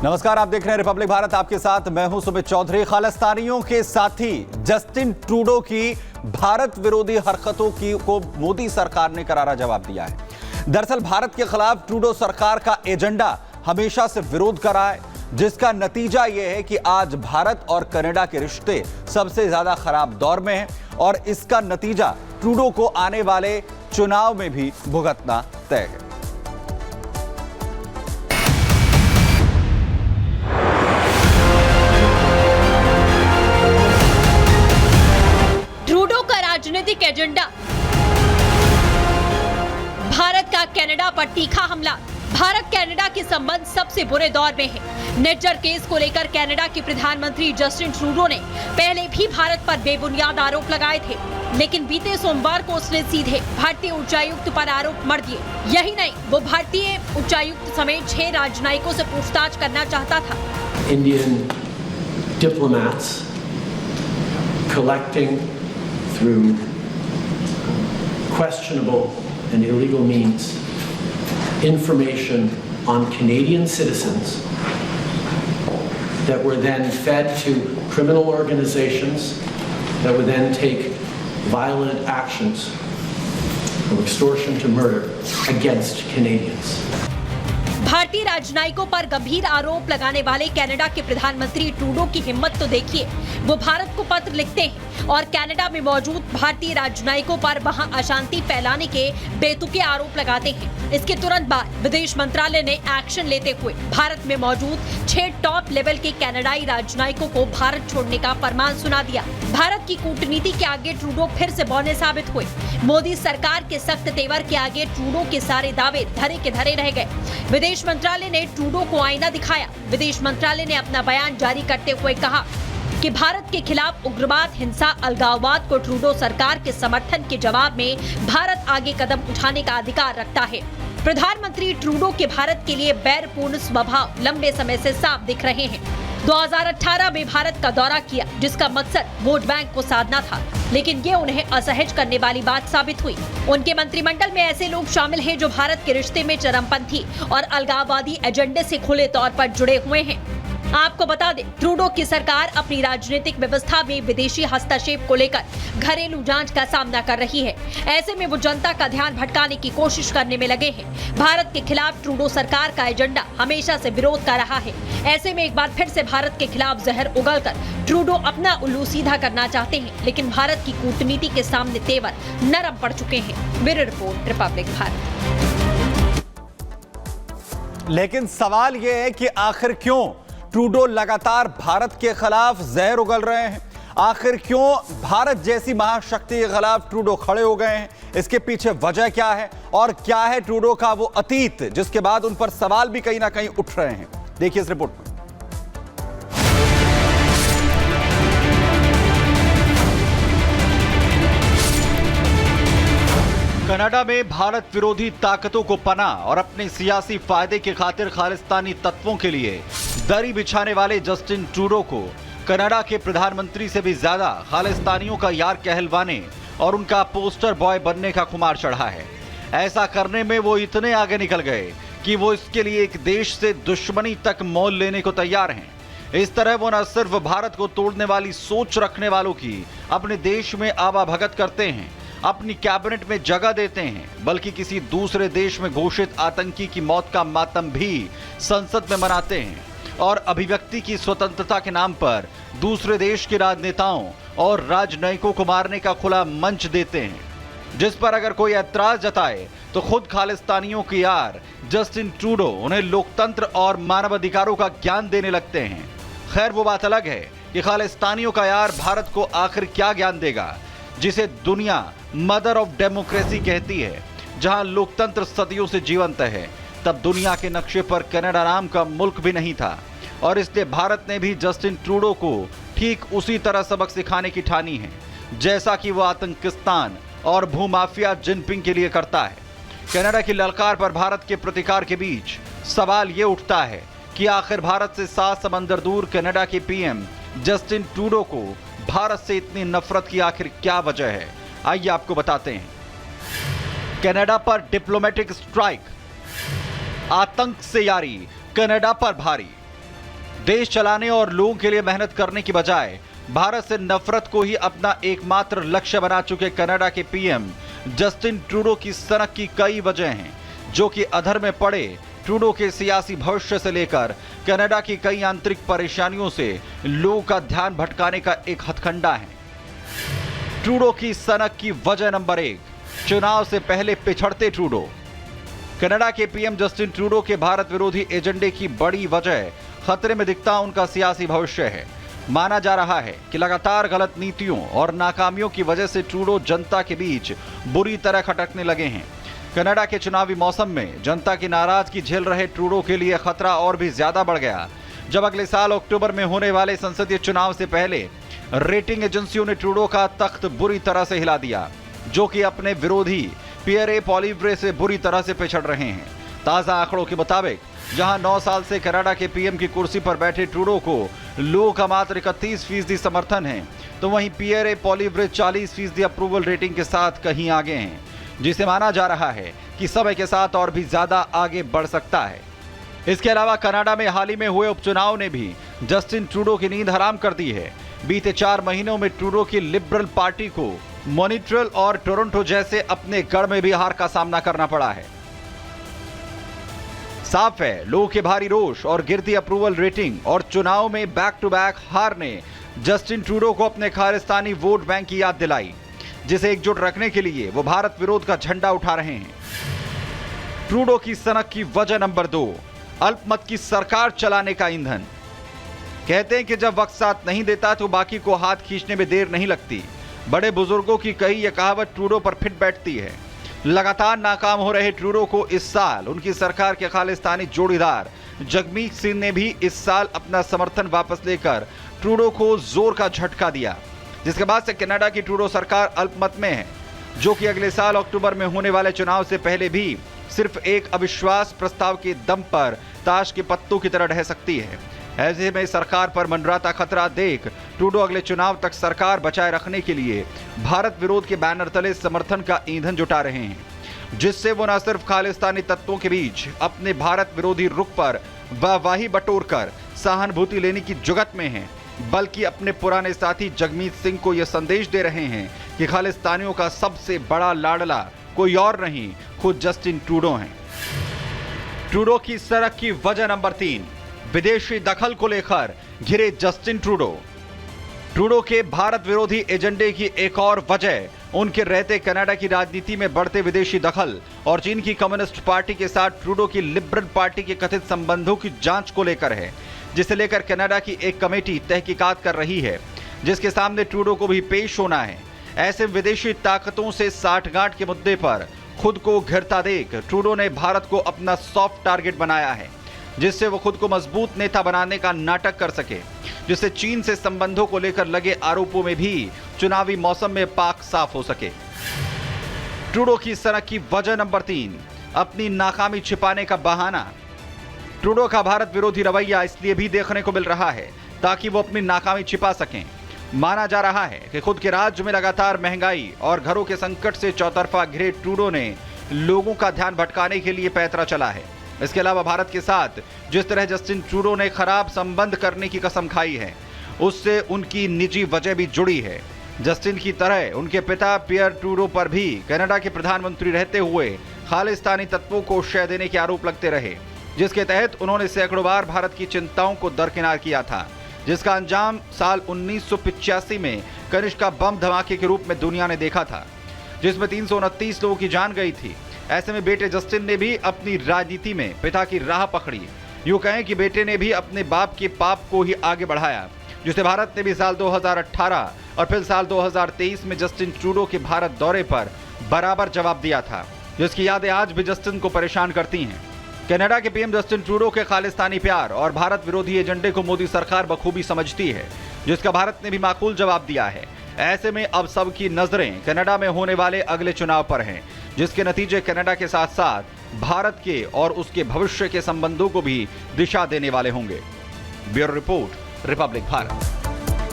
नमस्कार, आप देख रहे हैं रिपब्लिक भारत। आपके साथ मैं हूं सुमित चौधरी। खालिस्तानियों के साथी जस्टिन ट्रूडो की भारत विरोधी हरकतों को मोदी सरकार ने करारा जवाब दिया है। दरअसल भारत के खिलाफ ट्रूडो सरकार का एजेंडा हमेशा से विरोध कर रहा है, जिसका नतीजा यह है कि आज भारत और कनाडा के रिश्ते सबसे ज्यादा खराब दौर में हैं और इसका नतीजा ट्रूडो को आने वाले चुनाव में भी भुगतना तय है। ट्रूडो का राजनीतिक एजेंडा, भारत का कनाडा पर तीखा हमला। भारत कनाडा के संबंध सबसे बुरे दौर में है। नेटजर केस को लेकर कनाडा के प्रधानमंत्री जस्टिन ट्रूडो ने पहले भी भारत पर बेबुनियाद आरोप लगाए थे, लेकिन बीते सोमवार को उसने सीधे भारतीय उच्चायुक्त पर आरोप मढ़ दिए। यही नहीं, वो भारतीय उच्चायुक्त समेत 6 राजनयिकों से पूछताछ करना चाहता था। Indian diplomats collecting through questionable and illegal means information on Canadian citizens that were then fed to criminal organizations that would then take violent actions from extortion to murder against Canadians. भारतीय राजनयिकों पर गंभीर आरोप लगाने वाले Canada के प्रधानमंत्री Trudeau की हिम्मत तो देखिए। वो भारत को पत्र लिखते हैं और कनाडा में मौजूद भारतीय राजनयिकों पर वहां अशांति फैलाने के बेतुके आरोप लगाते हैं। इसके तुरंत बाद विदेश मंत्रालय ने एक्शन लेते हुए भारत में मौजूद 6 टॉप लेवल के कनाडाई राजनयिकों को भारत छोड़ने का फरमान सुना दिया। भारत की कूटनीति के आगे ट्रूडो फिर से बौने साबित हुए। मोदी सरकार के सख्त तेवर के आगे ट्रूडो के सारे दावे धरे के धरे रह गए। विदेश मंत्रालय ने ट्रूडो को आईना दिखाया। विदेश मंत्रालय ने अपना बयान जारी करते हुए कहा कि भारत के खिलाफ उग्रवाद, हिंसा, अलगाववाद को ट्रूडो सरकार के समर्थन के जवाब में भारत आगे कदम उठाने का अधिकार रखता है। प्रधानमंत्री ट्रूडो के भारत के लिए बैरपूर्ण स्वभाव लंबे समय से साफ दिख रहे हैं। 2018 में भारत का दौरा किया, जिसका मकसद वोट बैंक को साधना था, लेकिन ये उन्हें असहज करने वाली बात साबित हुई। उनके मंत्रिमंडल में ऐसे लोग शामिल हैं जो भारत के रिश्ते में चरमपंथी और अलगाववादी एजेंडे से खुले तौर पर जुड़े हुए हैं। आपको बता दें, ट्रूडो की सरकार अपनी राजनीतिक व्यवस्था में विदेशी हस्तक्षेप को लेकर घरेलू जांच का सामना कर रही है। ऐसे में वो जनता का ध्यान भटकाने की कोशिश करने में लगे हैं। भारत के खिलाफ ट्रूडो सरकार का एजेंडा हमेशा से विरोध कर रहा है। ऐसे में एक बार फिर से भारत के खिलाफ जहर उगलकर ट्रूडो अपना उल्लू सीधा करना चाहते हैं, लेकिन भारत की कूटनीति के सामने तेवर नरम पड़ चुके हैं। Bureau report, Republic Bharat. लेकिन सवाल यह है कि आखिर क्यों ट्रूडो लगातार भारत के खिलाफ जहर उगल रहे हैं? आखिर क्यों भारत जैसी महाशक्ति के खिलाफ ट्रूडो खड़े हो गए हैं? इसके पीछे वजह क्या है और क्या है ट्रूडो का वो अतीत, जिसके बाद उन पर सवाल भी कहीं ना कहीं उठ रहे हैं? देखिए इस रिपोर्ट में। कनाडा में भारत विरोधी ताकतों को पनाह और अपने सियासी फायदे के खातिर खालिस्तानी तत्वों के लिए दरी बिछाने वाले जस्टिन ट्रूडो को कनाडा के प्रधानमंत्री से भी ज्यादा खालिस्तानियों का यार कहलवाने और उनका पोस्टर बॉय बनने का खुमार चढ़ा है। ऐसा करने में वो इतने आगे निकल गए कि वो इसके लिए एक देश से दुश्मनी तक मोल लेने को तैयार हैं। इस तरह वो न सिर्फ भारत को तोड़ने वाली सोच रखने वालों की अपने देश में आवाभगत करते हैं, अपनी कैबिनेट में जगह देते हैं, बल्कि किसी दूसरे देश में घोषित आतंकी की मौत का मातम भी संसद में मनाते हैं और अभिव्यक्ति की स्वतंत्रता के नाम पर दूसरे देश के राजनेताओं और राजनयिकों को मारने का खुला मंच देते हैं। जिस पर अगर कोई ऐतराज जताए तो खुद खालिस्तानियों के यार जस्टिन ट्रूडो उन्हें लोकतंत्र और मानवाधिकारों का ज्ञान देने लगते हैं। खैर, वो बात अलग है कि खालिस्तानियों का यार भारत को आखिर क्या ज्ञान देगा, जिसे दुनिया मदर ऑफ डेमोक्रेसी कहती है। जहां लोकतंत्र सदियों से जीवंत है, तब दुनिया के नक्शे पर कनाडा नाम का मुल्क भी नहीं था और इसलिए भारत ने भी जस्टिन ट्रूडो को ठीक उसी तरह सबक सिखाने की ठानी है, जैसा कि वो आतंकिस्तान और भूमाफिया जिनपिंग के लिए करता है। कनाडा की ललकार पर भारत के प्रतिकार के बीच सवाल ये उठता है कि आखिर भारत से 7 समंदर दूर कनाडा के पीएम जस्टिन ट्रूडो को भारत से इतनी नफरत की आखिर क्या वजह है? आइए आपको बताते हैं। कनाडा पर डिप्लोमेटिक स्ट्राइक, आतंक से यारी कनाडा पर भारी। देश चलाने और लोगों के लिए मेहनत करने की बजाय भारत से नफरत को ही अपना एकमात्र लक्ष्य बना चुके कनाडा के पीएम जस्टिन ट्रूडो की सनक की कई वजह हैं, जो कि अधर में पड़े ट्रूडो के सियासी भविष्य से लेकर कनाडा की कई आंतरिक परेशानियों से लोगों का ध्यान भटकाने का एक हथकंडा है। ट्रूडो की सनक की वजह नंबर 1, चुनाव से पहले पिछड़ते ट्रूडो। कनाडा के पीएम जस्टिन ट्रूडो के भारत विरोधी एजेंडे की बड़ी वजह खतरे में दिखता उनका सियासी भविष्य है। माना जा रहा है कि लगातार गलत नीतियों और नाकामियों की वजह से ट्रूडो जनता के बीच बुरी तरह खटकने लगे हैं। कनाडा के चुनावी मौसम में जनता की नाराजगी झेल रहे ट्रूडो के लिए खतरा और भी ज्यादा बढ़ गया, जब अगले साल अक्टूबर में होने वाले संसदीय चुनाव से पहले रेटिंग एजेंसियों ने ट्रूडो का तख्त बुरी तरह से हिला दिया, जो कि अपने विरोधी पियरे पॉलिवरे से बुरी तरह से पिछड़ रहे हैं। ताजा आंकड़ों के मुताबिक जहां 9 साल से कनाडा के पीएम की कुर्सी पर बैठे ट्रूडो को लोगों का मात्र 31% समर्थन है, तो वहीं पियरे पॉलिवरे 40% अप्रूवल रेटिंग के साथ कहीं आगे हैं, जिसे माना जा रहा है कि समय के साथ और भी ज्यादा आगे बढ़ सकता है। इसके अलावा कनाडा में हाल ही में हुए उपचुनाव ने भी जस्टिन ट्रूडो की नींद हराम कर दी है। बीते 4 महीनों में ट्रूडो की लिबरल पार्टी को मॉन्ट्रियल और टोरंटो जैसे अपने गढ़ में भी हार का सामना करना पड़ा है। साफ है, लोगों के भारी रोष और गिरती अप्रूवल रेटिंग और चुनाव में बैक टू बैक हार ने जस्टिन ट्रूडो को अपने खालिस्तानी वोट बैंक की याद दिलाई, जिसे एकजुट रखने के लिए वो भारत विरोध का झंडा उठा रहे हैं। ट्रूडो की सनक की वजह नंबर 2, अल्पमत की सरकार चलाने का ईंधन। कहते हैं कि जब वक्त साथ नहीं देता तो बाकी को हाथ खींचने में देर नहीं लगती। बड़े बुजुर्गों की कही यह कहावत ट्रूडो पर फिट बैठती है। लगातार नाकाम हो रहे ट्रूडो को इस साल उनकी सरकार के खालिस्तानी जोड़ीदार जगमीत सिंह ने भी इस साल अपना समर्थन वापस लेकर ट्रूडो को जोर का झटका दिया, जिसके बाद से कनाडा की ट्रूडो सरकार अल्पमत में है, जो कि अगले साल अक्टूबर में होने वाले चुनाव से पहले भी सिर्फ एक अविश्वास प्रस्ताव के दम पर ताश के पत्तों की तरह ढह सकती है। ऐसे में सरकार पर मंडराता खतरा देख ट्रूडो अगले चुनाव तक सरकार बचाए रखने के लिए भारत विरोध के बैनर तले समर्थन का ईंधन जुटा रहे हैं, जिससे वो न सिर्फ खालिस्तानी तत्वों के बीच अपने भारत विरोधी रुख पर वाहवाही बटोरकर सहानुभूति लेने की जुगत में हैं, बल्कि अपने पुराने साथी जगमीत सिंह को यह संदेश दे रहे हैं कि खालिस्तानियों का सबसे बड़ा लाडला कोई और नहीं, खुद जस्टिन ट्रूडो हैं। ट्रूडो की सनक की वजह नंबर 3, विदेशी दखल को लेकर घिरे जस्टिन ट्रूडो। ट्रूडो के भारत विरोधी एजेंडे की एक और वजह उनके रहते कनाडा की राजनीति में बढ़ते विदेशी दखल और चीन की कम्युनिस्ट पार्टी के साथ ट्रूडो की लिबरल पार्टी के कथित संबंधों की जांच को लेकर है, जिसे लेकर कनाडा की एक कमेटी तहकीकात कर रही है, जिसके सामने ट्रूडो को भी पेश होना है। ऐसे विदेशी ताकतों से साठगांठ के मुद्दे पर खुद को घिरता देख ट्रूडो ने भारत को अपना सॉफ्ट टारगेट बनाया है, जिससे वो खुद को मजबूत नेता बनाने का नाटक कर सके, जिससे चीन से संबंधों को लेकर लगे आरोपों में भी चुनावी मौसम में पाक साफ हो सके। ट्रूडो की सनक की वजह नंबर 3, अपनी नाकामी छिपाने का बहाना। ट्रूडो का भारत विरोधी रवैया इसलिए भी देखने को मिल रहा है ताकि वो अपनी नाकामी छिपा सकें। माना जा रहा है कि खुद के राज्य में लगातार महंगाई और घरों के संकट से चौतरफा घिरे ट्रूडो ने लोगों का ध्यान भटकाने के लिए पैतरा चला है। इसके अलावा भारत के साथ जिस तरह जस्टिन ट्रूडो ने खराब संबंध करने की कसम खाई है, उससे उनकी निजी वजह भी जुड़ी है। जस्टिन की तरह उनके पिता पियर ट्रूडो पर भी कनाडा के प्रधानमंत्री रहते हुए खालिस्तानी तत्वों को शय देने के आरोप लगते रहे, जिसके तहत उन्होंने सैकड़ों बार भारत की चिंताओं को दरकिनार किया था, जिसका अंजाम साल 1985 में कनिष्का बम धमाके के रूप में दुनिया ने देखा था, जिसमें 329 लोगों की जान गई थी। ऐसे में बेटे जस्टिन ने भी अपनी राजनीति में पिता की राह पकड़ी। यूं कहें कि बेटे ने भी अपने बाप के पाप को ही आगे बढ़ाया, जिसे भारत ने भी साल 2018 और फिर साल 2023 में जस्टिन ट्रूडो के भारत दौरे पर बराबर जवाब दिया था, जिसकी यादें आज भी जस्टिन को परेशान करती हैं। कनाडा के पीएम जस्टिन ट्रूडो के खालिस्तानी प्यार और भारत विरोधी एजेंडे को मोदी सरकार बखूबी समझती है, जिसका भारत ने भी माकूल जवाब दिया है। ऐसे में अब सबकी नजरें कनाडा में होने वाले अगले चुनाव पर हैं, जिसके नतीजे कनाडा के साथ साथ भारत के और उसके भविष्य के संबंधों को भी दिशा देने वाले होंगे। Bureau report, Republic Bharat.